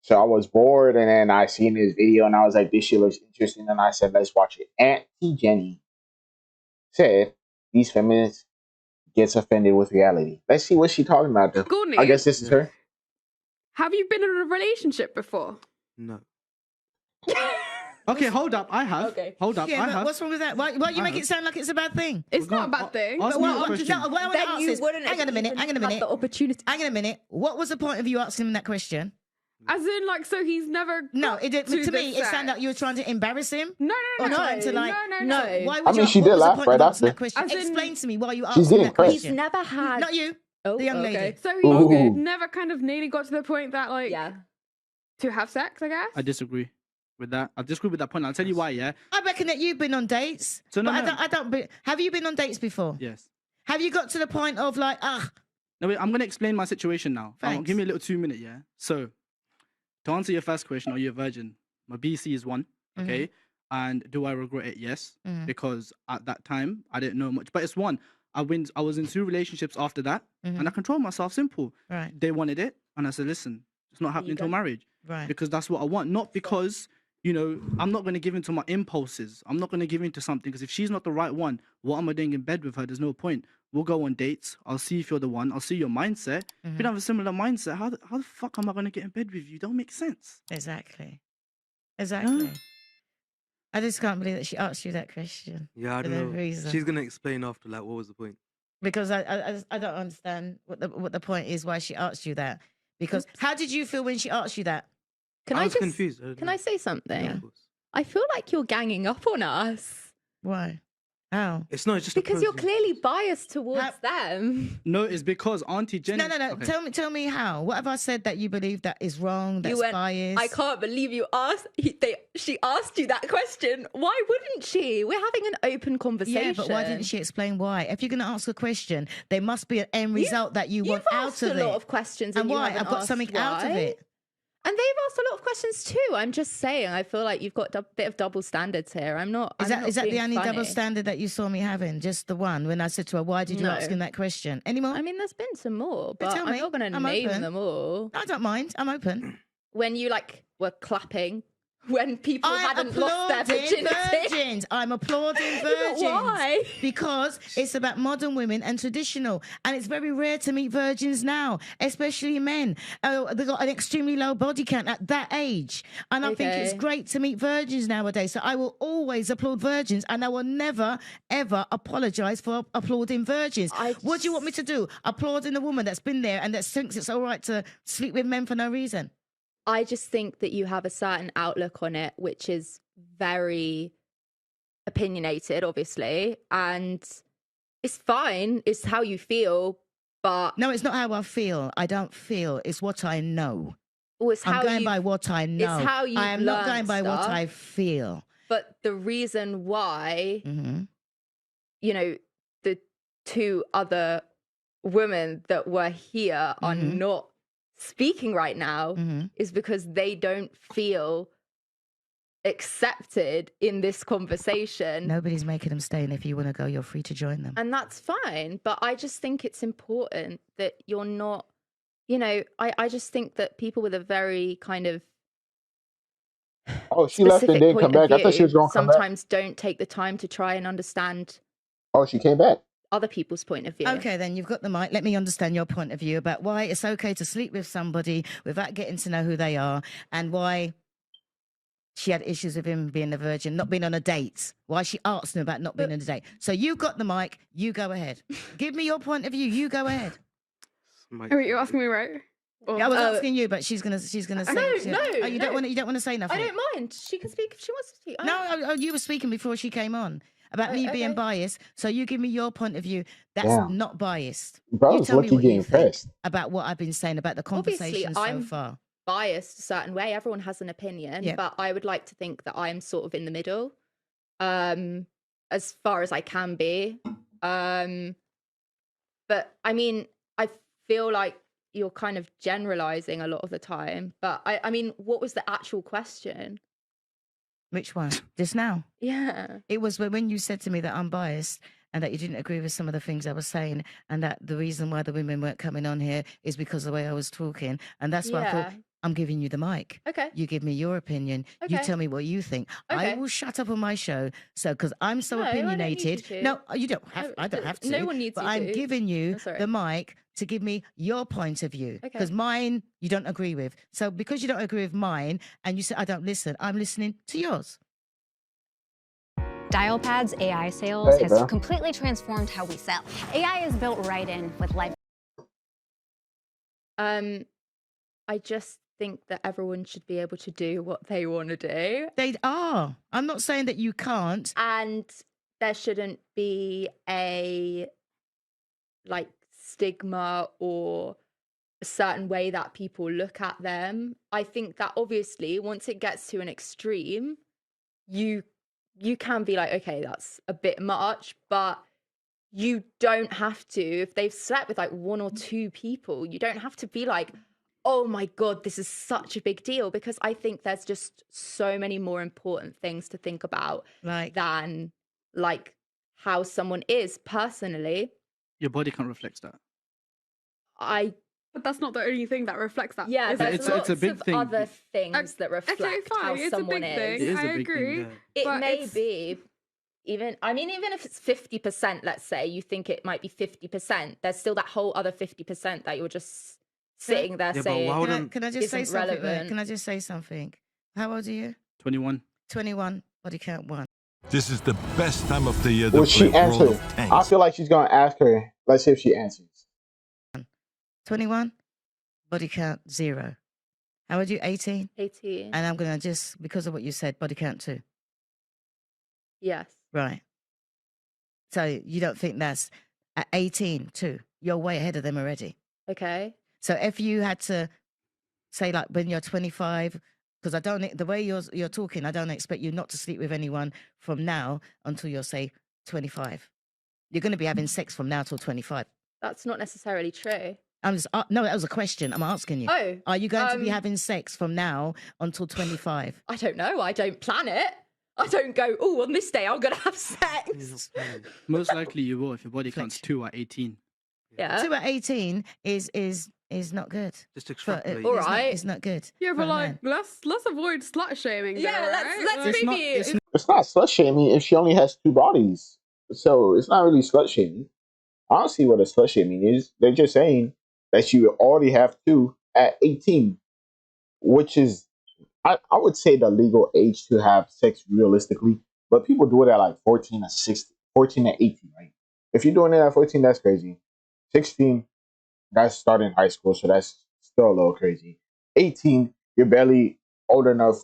So I was bored, and then I seen this video, and I was like, "This shit looks interesting," and I said, "Let's watch it." Auntie Jenny said, "These feminists gets offended with reality." Let's see what she's talking about. Though. Courtney, I guess this is her. have you been in a relationship before? No. Okay, hold up. I have. Okay. Hold up. Yeah, I but have. what's wrong with that? Why you make it sound like it's a bad thing? It's not a bad thing. Ask me a question. What I want to Then ask you is, wouldn't hang on a minute, hang on a minute, the opportunity. hang on a minute. What was the point of you asking him that question? As in, like, so he's never. No, got to the me, it sex. sounded like you were trying to embarrass him. No, Or no, trying to like, No. Why would I mean, you, she what did was the laugh point right of asking after. that question? As in- Explain to me why you She's asked him getting that pressed. He's question. never had. Not you, Oh, the young okay. lady. So he Okay. never kind of nearly got to the point that, like, Yeah. to have sex, I guess. I disagree with that. I disagree with that point. I'll tell you why. Yeah. I reckon that you've been on dates. So no, but no. I don't. Have you been on dates before? Yes. Have you got to the point of like, No, wait. I'm gonna explain my situation now. Thanks. Give me a little 2 minute. Yeah. So, to answer your first question, are you a virgin? My BC is 1. Okay. And do I regret it? Yes. Because at that time I didn't know much. But it's 1. I was in 2 relationships after that, and I controlled myself. Simple. Right. They wanted it, and I said, listen, it's not happening till marriage. Right. Because that's what I want. Not because, I'm not going to give in to my impulses. I'm not going to give in to something, because if she's not the right one, what am I doing in bed with her? There's no point. We'll go on dates. I'll see if you're the one. I'll see your mindset. If you don't have a similar mindset, how the fuck am I going to get in bed with you? Don't make sense. Exactly. I just can't believe that she asked you that question. Yeah, I For don't no know. reason. She's gonna explain after. Like, what was the point? Because I don't understand what the point is why she asked you that. Because how did you feel when she asked you that? Can I I was just confused. Can I say something? Yeah, of course. I feel like you're ganging up on us Why? How? It's not. It's just because a you're person. clearly biased towards them. No, it's because Auntie Jenny... No. Okay. Tell me how. What have I said that you believe that is wrong? That's biased. I can't believe you asked. She asked you that question. Why wouldn't she? We're having an open conversation. Yeah, but why didn't she explain why? If you're going to ask a question, there must be an end result that you want out of it. You've asked a lot of questions, And you why? haven't I've got asked something out of why. it. And they've asked a lot of questions too. I'm just saying. I feel like you've got a bit of double standards here. I'm not. Is that the being only double funny. standard that you saw me having? Just the one when I said to her, "Why did you ask him that question?" Any more? I mean, there's been some more, but tell I'm me. not going to I'm name open. them all. I don't mind. I'm open. When you were clapping when people hadn't lost their virginity. virgins. I'm applauding Yeah, virgins. but why? Because it's about modern women and traditional. And it's very rare to meet virgins now, especially men. They've got an extremely low body count at that age. And I think it's Okay. great to meet virgins nowadays. So I will always applaud virgins, and I will never, ever apologize for applauding virgins. What do you want me to do? Applauding a woman that's been there and that thinks it's all right to sleep with men for no reason? I just think that you have a certain outlook on it, which is very opinionated, obviously, and it's fine. It's how you feel, but No, it's not how I feel. I don't feel. It's what I know. it's how I'm going you. by what I know. how you've I am not going learned by what stuff. I feel. But the reason why, Mm-hmm. The 2 other women that were here are Mhm. not speaking right now Mm-hmm. is because they don't feel accepted in this conversation. Nobody's making them stay, and if you want to go, you're free to join them. And that's fine. But I just think it's important that you're not, I just think that people with a very kind of Oh, she left and specific didn't come point of back. I thought she view was going to come back. sometimes don't take the time to try and understand Oh, she came back. other people's point of view. Okay, then you've got the mic. Let me understand your point of view about why it's okay to sleep with somebody without getting to know who they are, and why she had issues with him being a virgin, not being on a date. Why she asked him about not being on a date. So you got the mic. You go ahead. Give me your point of view. You go ahead. Oh, wait, you're asking me, right? Or- I was asking you, but she's gonna say. No, Oh, you don't want to say nothing. I don't mind. She can speak if she wants to speak. No, you were speaking before she came on about me being okay. biased. So you give me your point of view. That's Damn. not biased. Bro, You it's tell me lucky what you getting think pressed. about what I've been saying about the Obviously, conversation so I'm far. biased a certain way. Everyone has an opinion, Yep. but I would like to think that I'm sort of in the middle, as far as I can be. But I mean, I feel like you're kind of generalizing a lot of the time. But I mean, what was the actual question? Which one? Just now? Yeah. It was when you said to me that I'm biased and that you didn't agree with some of the things I was saying, and that the reason why the women weren't coming on here is because of the way I was talking. And that's why I thought, I'm giving you the mic. Okay. You give me your opinion. You Okay. tell me what you think. I Okay. will shut up on my show. So, because I'm so No, I don't need you opinionated. to. No, you don't have. I don't have to. No one needs But you I'm to. giving you Oh, sorry. the mic to give me your point of view. Okay. Because mine you don't agree with. So because you don't agree with mine, and you say I don't listen, I'm listening to yours. Dialpad's AI sales Hey, has bro. completely transformed how we sell. AI is built right in with live. I just think that everyone should be able to do what they want to do, They are. I'm not saying that you can't. and there shouldn't be a like stigma or a certain way that people look at them. I think that obviously once it gets to an extreme, you can be like, okay, that's a bit much, but you don't have to. If they've slept with like one or two people, you don't have to be like, oh my God, this is such a big deal, because I think there's just so many more important things to think about Like, than like how someone is personally. Your body can't reflect that. But that's not the only thing that reflects that. Yeah, is there's it? it's a lots big of thing. other things that reflect how fine, it's a someone big is. thing. It is I a big agree. thing. It but may it's- be even if it's 50%, let's say you think it might be 50%, there's still that whole other 50% that you're just sitting there Yeah, but saying, why would- can I just say isn't something? Wait, relevant. can I just say something? How old are you? 21. 21. Body count 1. This is the best time of the year to Will play she World answer? of I Tanks. feel like she's gonna ask her. Let's see if she answers. 21. Body count 0. How old are you? 18. 18. And I'm gonna just, because of what you said, body count 2. Yes. Right. So you don't think that's at 18 too? You're way ahead of them already. Okay. So if you had to say like when you're 25, because I don't, the way you're talking, I don't expect you not to sleep with anyone from now until you're say 25. You're going to be having sex from now till 25. That's not necessarily true. I'm just no, that was a question. I'm asking you. Oh, Are you going to be having sex from now until 25? I don't know. I don't plan it. I don't go, oh, on this day I'm going to have He's sex. not planning. Most likely you will if your body counts Flexion. 2 at 18. Yeah. 2 at 18 is not good. Just For, extrapolate. All it's not- right. it's not good. Yeah, for but a like man. let's avoid slut shaming. Yeah, though, let's right? let's Like, It's not- maybe it's It's not slut shaming if she only has 2 bodies. So it's not really slut shaming. I don't see what a slut shaming is. They're just saying that you already have 2 at 18, which is, I would say, the legal age to have sex realistically. But people do it at like 14 or 16, 14 and 18, right? If you're doing it at 14, that's crazy. 16, that's starting high school, so that's still a little crazy. 18, you're barely old enough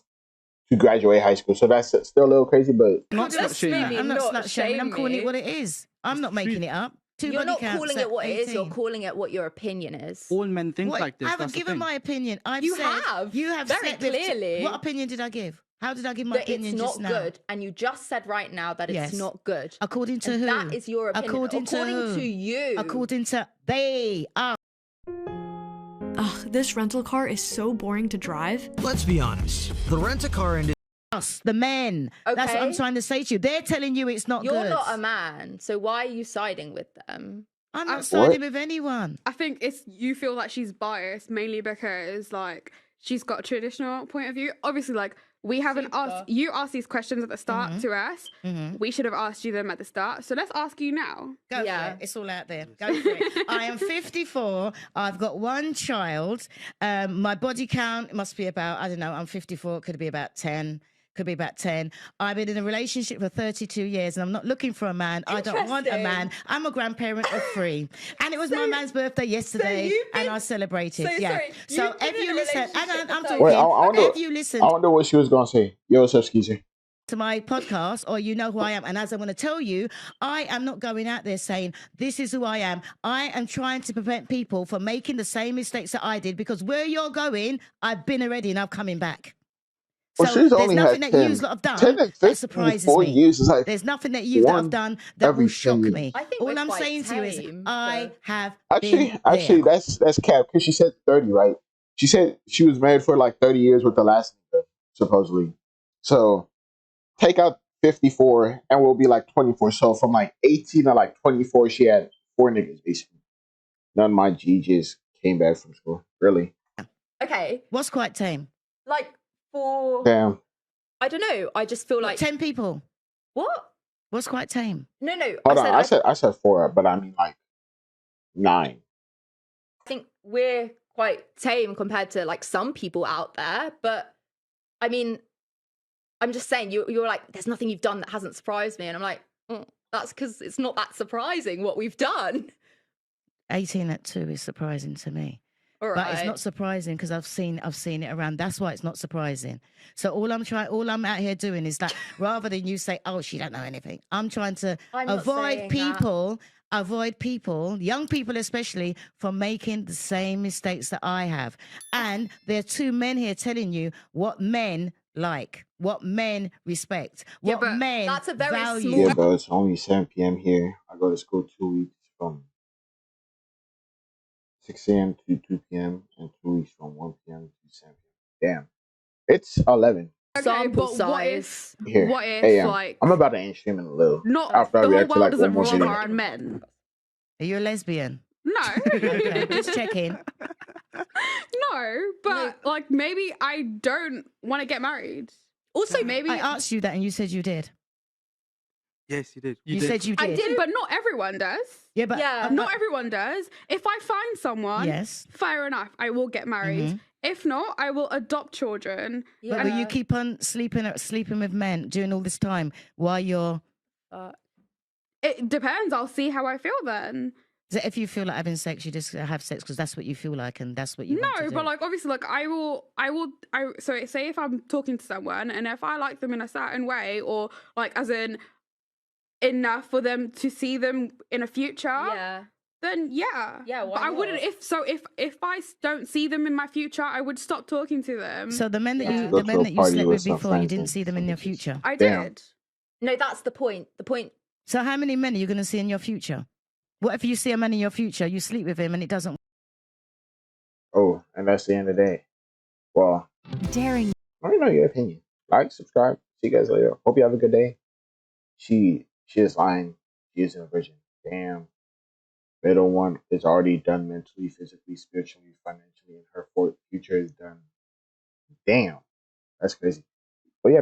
to graduate high school, so that's still a little crazy. But Not Let's slut shaming. maybe I'm not not slut shaming. I'm shame calling me. it what it is. I'm It's not the making truth. it up. 2 you're body not counts calling at it what it is, you're 18. calling it what your opinion is. All men think What? like this. I haven't That's the given thing. my opinion. You said, have, You have very slept with clearly. What opinion did I give? How did I give my That opinion it's just not now? good, and you just said right now that Yes. it's not good. According to And who? that is your opinion. According to who? to you. According to they are. Ugh, this rental car is so boring to drive. Let's be honest. The rent-a-car industry Us, the men. That's what I'm Okay. trying to say to you. They're telling you it's not You're good. not a man, so why are you siding with them? I'm not What? siding with anyone. I think it's you feel like she's biased mainly because like she's got a traditional point of view. Obviously, like we haven't Super. asked you asked these questions at the start to us. We should have asked you them at the start. So let's ask you now. Go Yeah. for it. It's all out there. Go for it. I am 54. I've got 1 child. My body count must be about, I don't know, I'm 54. Could be about 10. Could be about 10. I've been in a relationship for 32 years and I'm not looking for a man. I don't want a man. Interesting. I'm a grandparent of 3. And it was my man's birthday yesterday you've been- and I celebrated. so yeah. sorry, So you've been if in you a listen, relationship hang on, for I'm 30 talking. Wait, I wonder- If you listen I wonder what she was gonna say. Yo, what's up, Skeezer? to my podcast or you know who I am. And as I want to tell you, I am not going out there saying this is who I am. I am trying to prevent people from making the same mistakes that I did because where you're going, I've been already and I'm coming back. Well, So she's there's only nothing had that 10. you've lot have 10 done and that surprises 4 me. years is like There's nothing that you've one done that every will shock 10 years. me. I think All we're I'm quite saying to you is tame, I so- have Actually, been there. that's cap because she said 30, right? She said she was married for like 30 years with the last nigga, supposedly. So take out 54 and we'll be like 24. So from like 18 to like 24, she had 4 niggas basically. None of my G just came back from school. Really? Okay, What's quite tame? like for Damn. I don't know. I just feel like 10 people. what? What's quite tame? No, Hold on. I said 4, but I mean like 9. I think we're quite tame compared to like some people out there, but I mean, I'm just saying you're like, there's nothing you've done that hasn't surprised me, and I'm like, that's because it's not that surprising what we've done. 18 at 2 is surprising to me. All right. But it's not surprising because I've seen it around. That's why it's not surprising. So all I'm out here doing is that rather than you say, "Oh, she don't know anything," I'm trying to avoid people, young people especially, from making the same mistakes that I have. And there are 2 men here telling you what men like, what men respect, what men that's a very value. small. Yeah, but it's only 7 p.m. here. I go to school 2 weeks from 6 a.m. to 2 p.m. and 2 weeks from 1 p.m. to 7 p.m. Damn. It's 11. Okay, Sample but size. What if like I'm about to end stream in a little. not After I the whole react to world like doesn't one more revolve video. around men? Are you a lesbian? No. Okay, just checking. No, but like maybe I don't want to get married. Also, maybe I asked you that and you said you did. Yes, you did. You said you did. I did, but not everyone does. Yeah, but Not everyone does. If I find someone, Yes. fair enough, I will get married. If not, I will adopt children. But will you keep on sleeping with men during all this time while you're? It depends. I'll see how I feel then. So if you feel like having sex, you just have sex because that's what you feel like and that's what you want to do. No, but like obviously, like so say if I'm talking to someone and if I like them in a certain way or like as in enough for them to see them in a future, then yeah, why but I wouldn't not? if I don't see them in my future, I would stop talking to them. So the men that you Go to a party slept with with some before, you friends didn't and see them some in your bitches. future. I Damn. did. No, that's the point. The point. So how many men are you going to see in your future? What if you see a man in your future, you sleep with him and it doesn't? Oh, and that's the end of the day. Well, Daring. let me know your opinion. Like, subscribe. See you guys later. Hope you have a good day. She is lying. She isn't a virgin. Damn. Middle one is already done mentally, physically, spiritually, financially, and her future is done. Damn. That's crazy. But yeah,